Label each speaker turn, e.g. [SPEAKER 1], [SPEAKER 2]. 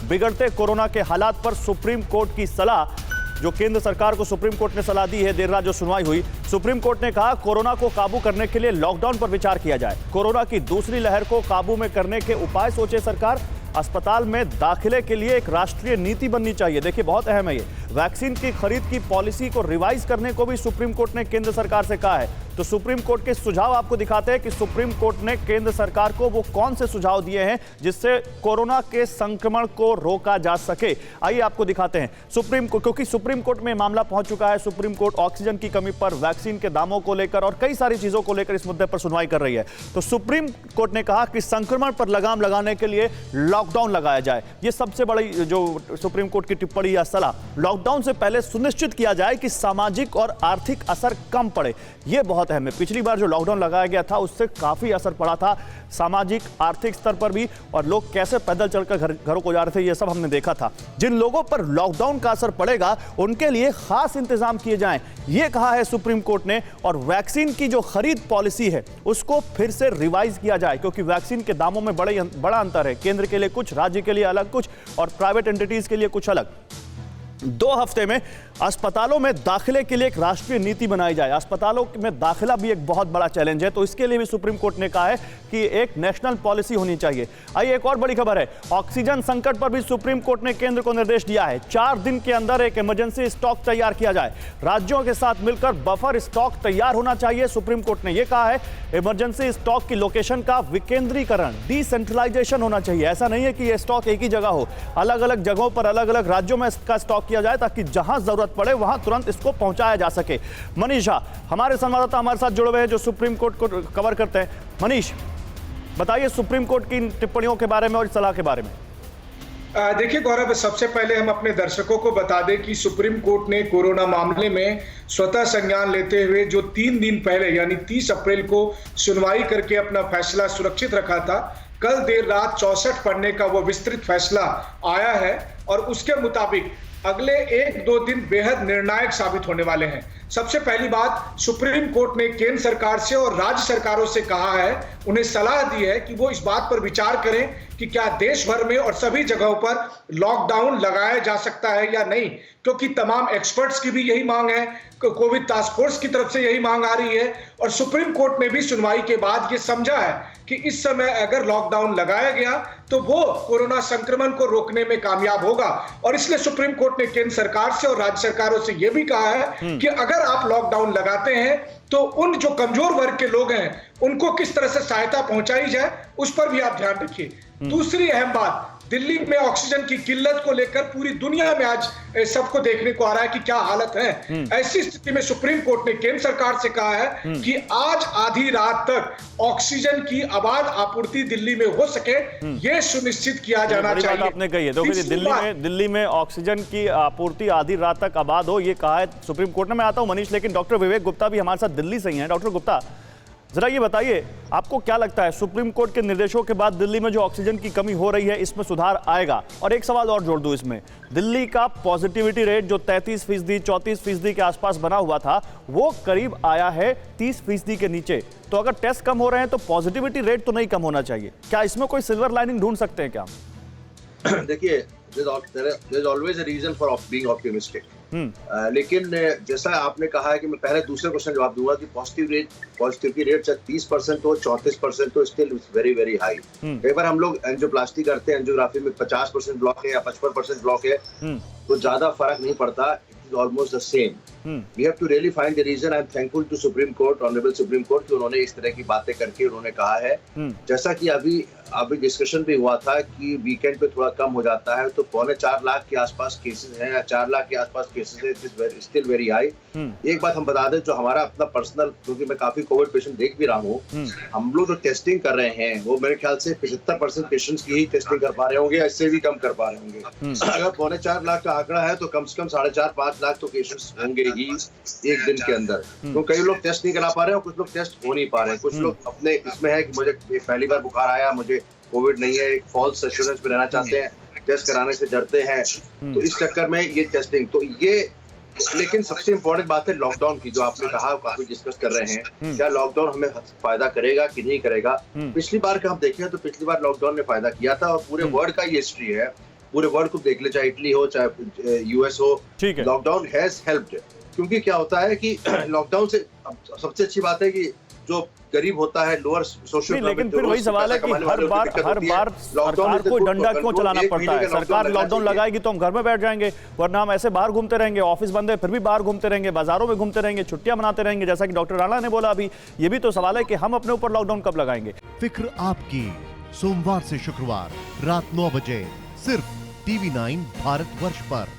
[SPEAKER 1] बिगड़ते कोरोना के हालात पर सुप्रीम कोर्ट की सलाह। जो केंद्र सरकार को सुप्रीम कोर्ट ने सलाह दी है, देर रात जो सुनवाई हुई, सुप्रीम कोर्ट ने कहा कोरोना को काबू करने के लिए लॉकडाउन पर विचार किया जाए। कोरोना की दूसरी लहर को काबू में करने के उपाय सोचे सरकार। अस्पताल में दाखिले के लिए एक राष्ट्रीय नीति बननी चाहिए। देखिए, बहुत अहम है ये। वैक्सीन की खरीद की पॉलिसी को रिवाइज करने को भी सुप्रीम कोर्ट ने केंद्र सरकार से कहा है। तो सुप्रीम कोर्ट के सुझाव आपको दिखाते हैं कि सुप्रीम कोर्ट ने केंद्र सरकार को वो कौन से सुझाव दिए हैं जिससे कोरोना के संक्रमण को रोका जा सके। आइए आपको दिखाते हैं। क्योंकि सुप्रीम कोर्ट में मामला पहुंच चुका है। सुप्रीम कोर्ट ऑक्सीजन की कमी पर, वैक्सीन के दामों को लेकर और कई सारी चीजों को लेकर इस मुद्दे पर सुनवाई कर रही है। तो सुप्रीम कोर्ट ने कहा कि संक्रमण पर लगाम लगाने के लिए लॉकडाउन लगाया जाए। यह सबसे बड़ी जो सुप्रीम कोर्ट की टिप्पणी या सलाह। लॉकडाउन से पहले सुनिश्चित किया जाए कि सामाजिक और आर्थिक असर कम पड़े। यह बहुत अहम है। पिछली बार जो लॉकडाउन लगाया गया था उससे काफी असर पड़ा था सामाजिक आर्थिक स्तर पर भी, और लोग कैसे पैदल चलकर घरों को जा रहे थे, यह सब हमने देखा था। जिन लोगों पर लॉकडाउन का असर पड़ेगा उनके लिए खास इंतजाम किए जाएं, यह कहा है सुप्रीम कोर्ट ने। और वैक्सीन की जो खरीद पॉलिसी है उसको फिर से रिवाइज किया जाए, क्योंकि वैक्सीन के दामों में बड़ा अंतर है। केंद्र के लिए कुछ, राज्य के लिए अलग कुछ और प्राइवेट एंटिटीज के लिए कुछ अलग। 2 हफ्ते में अस्पतालों में दाखिले के लिए एक राष्ट्रीय नीति बनाई जाए। अस्पतालों में दाखिला भी एक बहुत बड़ा चैलेंज है, तो इसके लिए भी सुप्रीम कोर्ट ने कहा है कि एक नेशनल पॉलिसी होनी चाहिए। आइए, एक और बड़ी खबर है। ऑक्सीजन संकट पर भी सुप्रीम कोर्ट ने केंद्र को निर्देश दिया है। 4 दिन के अंदर एक इमरजेंसी स्टॉक तैयार किया जाए। राज्यों के साथ मिलकर बफर स्टॉक तैयार होना चाहिए। सुप्रीम कोर्ट ने यह कहा है इमरजेंसी स्टॉक की लोकेशन का विकेंद्रीकरण, डिसेंट्रलाइजेशन होना चाहिए। ऐसा नहीं है कि यह स्टॉक एक ही जगह हो, अलग अलग जगहों पर, अलग अलग राज्यों में इसका स्टॉक किया जाए, ताकि जहां जरूरत पड़े वहां तुरंत इसको पहुंचाया जा सके। मनीषा, हमारे संवाददाता हमारे साथ जुड़े हुए हैं जो सुप्रीम कोर्ट को कवर करते हैं। मनीष, बताइए सुप्रीम कोर्ट की टिप्पणियों के बारे में और सलाह के बारे में।
[SPEAKER 2] देखिए गौरव, सबसे पहले हम अपने दर्शकों को बता दें कि सुप्रीम कोर्ट ने कोरोना मामले में स्वतः संज्ञान लेते हुए जो 3 दिन पहले यानी 30 अप्रैल को सुनवाई करके अपना फैसला सुरक्षित रखा था, कल देर रात 64 पन्ने का वो विस्तृत फैसला आया है और उसके मुताबिक अगले 1-2 दिन बेहद निर्णायक साबित होने वाले हैं। सबसे पहली बात, सुप्रीम कोर्ट ने केंद्र सरकार से और राज्य सरकारों से कहा है, उन्हें सलाह दी है कि वो इस बात पर विचार करें कि क्या देश भर में और सभी जगहों पर लॉकडाउन लगाया जा सकता है या नहीं, क्योंकि तमाम एक्सपर्ट्स की भी यही मांग है, कोविड टास्क फोर्स की तरफ से यही मांग आ रही है। और सुप्रीम कोर्ट ने भी सुनवाई के बाद ये समझा है कि इस समय अगर लॉकडाउन लगाया गया तो वो कोरोना संक्रमण को रोकने में कामयाब होगा। और इसलिए सुप्रीम कोर्ट ने केंद्र सरकार से और राज्य सरकारों से यह भी कहा है कि अगर आप लॉकडाउन लगाते हैं तो उन जो कमजोर वर्ग के लोग हैं उनको किस तरह से सहायता पहुंचाई जाए, उस पर भी आप ध्यान रखिए। दूसरी अहम बात, दिल्ली में ऑक्सीजन की किल्लत को लेकर पूरी दुनिया में आज सबको देखने को आ रहा है कि क्या हालत है। ऐसी स्थिति में सुप्रीम कोर्ट ने केंद्र सरकार से कहा है कि आज आधी रात तक ऑक्सीजन की आबाद आपूर्ति दिल्ली में हो सके, यह सुनिश्चित किया जाना चाहिए।
[SPEAKER 1] आपने कही है, तो दिल्ली में ऑक्सीजन की आपूर्ति आधी रात तक आबाद हो, ये कहा है सुप्रीम कोर्ट ने। मैं आता हूं मनीष, लेकिन डॉक्टर विवेक गुप्ता भी हमारे साथ दिल्ली से ही हैं। डॉक्टर गुप्ता, जरा ये बताइए, आपको क्या लगता है सुप्रीम कोर्ट के निर्देशों के बाद दिल्ली में जो ऑक्सीजन की कमी हो रही है, इसमें सुधार आएगा? और एक सवाल और जोड़ दूं इसमें, दिल्ली का पॉजिटिविटी रेट जो 33%, 34% के आसपास बना हुआ था, वो करीब आया है 30% के नीचे। तो अगर टेस्ट कम हो रहे हैं तो पॉजिटिविटी रेट तो नहीं कम होना चाहिए। क्या इसमें कोई सिल्वर लाइनिंग ढूंढ सकते हैं क्या?
[SPEAKER 3] देखिए, there's always a reason for being optimistic. लेकिन जैसा आपने कहा है कि मैं पहले दूसरे क्वेश्चन जवाब दूंगा कि पॉजिटिविटी रेट चाहे 30% हो, 34% हो, स्टिल वेरी वेरी हाई। कई बार हम लोग एंजियोप्लास्टी करते हैं, एंजियोग्राफी में 50% ब्लॉक है या 55% ब्लॉक है, तो ज्यादा फर्क नहीं पड़ता। It is almost the same. We have to really find the reason. I am thankful to Supreme Court, Honorable Supreme Court, कि उन्होंने इस तरह की बातें करके उन्होंने कहा है, जैसा कि अभी डिस्कशन भी हुआ था कि वीकेंड पे थोड़ा कम हो जाता है, तो 4.25 लाख के आसपास केसेस हैं या 4 लाख के आसपास केसेस है, it is still very high. एक बात हम बता दें, जो हमारा अपना पर्सनल, क्योंकि मैं काफी कोविड पेशेंट देख भी रहा हूँ, हम लोग जो टेस्टिंग कर रहे हैं वो मेरे ख्याल से 75% पेशेंट्स की ही टेस्टिंग कर पा रहे होंगे, इससे भी कम कर पा रहे होंगे। अगर 4.25 लाख का आंकड़ा है तो कम से कम 4.5-5 लाख तो पेशेंट्स होंगे ही एक दिन के अंदर। तो कई लोग टेस्ट नहीं करा पा रहे हैं, कुछ लोग टेस्ट हो नहीं पा रहे हैं, कुछ लोग अपने इसमें है कि मुझे पहली बार बुखार आया, मुझे कोविड नहीं है, एक फॉल्स एश्योरेंस में रहना चाहते हैं, टेस्ट कराने से डरते हैं, तो इस चक्कर में ये टेस्टिंग तो ये। लेकिन सबसे इम्पोर्टेंट बात है लॉकडाउन की, जो आपने कहा काफी डिस्कस कर रहे हैं, क्या लॉकडाउन हमें फायदा करेगा कि नहीं करेगा। पिछली बार का हम देखें तो पिछली बार लॉकडाउन ने फायदा किया था और पूरे वर्ल्ड का ये हिस्ट्री है पूरे वर्ल्ड को देख ले, चाहे इटली हो चाहे यूएस हो,
[SPEAKER 1] ठीक है।
[SPEAKER 3] Lockdown has helped. क्योंकि क्या होता है कि लॉकडाउन से सबसे अच्छी बात है कि जो गरीब होता है, लोअर सोशल,
[SPEAKER 1] लेकिन फिर वही सवाल है कि हर बार सरकार को डंडा क्यों चलाना पड़ता है? सरकार लॉकडाउन लगाएगी तो हम घर में बैठ जाएंगे, वरना हम ऐसे बाहर घूमते रहेंगे, ऑफिस बंद है फिर भी बाहर घूमते रहेंगे, बाजारों में घूमते रहेंगे, छुट्टियां मनाते रहेंगे, जैसा कि डॉक्टर राणा ने बोला अभी। ये भी तो सवाल है कि हम अपने ऊपर लॉकडाउन कब लगाएंगे।
[SPEAKER 4] फिक्र आपकी, सोमवार से शुक्रवार रात 9 बजे सिर्फ TV9 भारतवर्ष पर।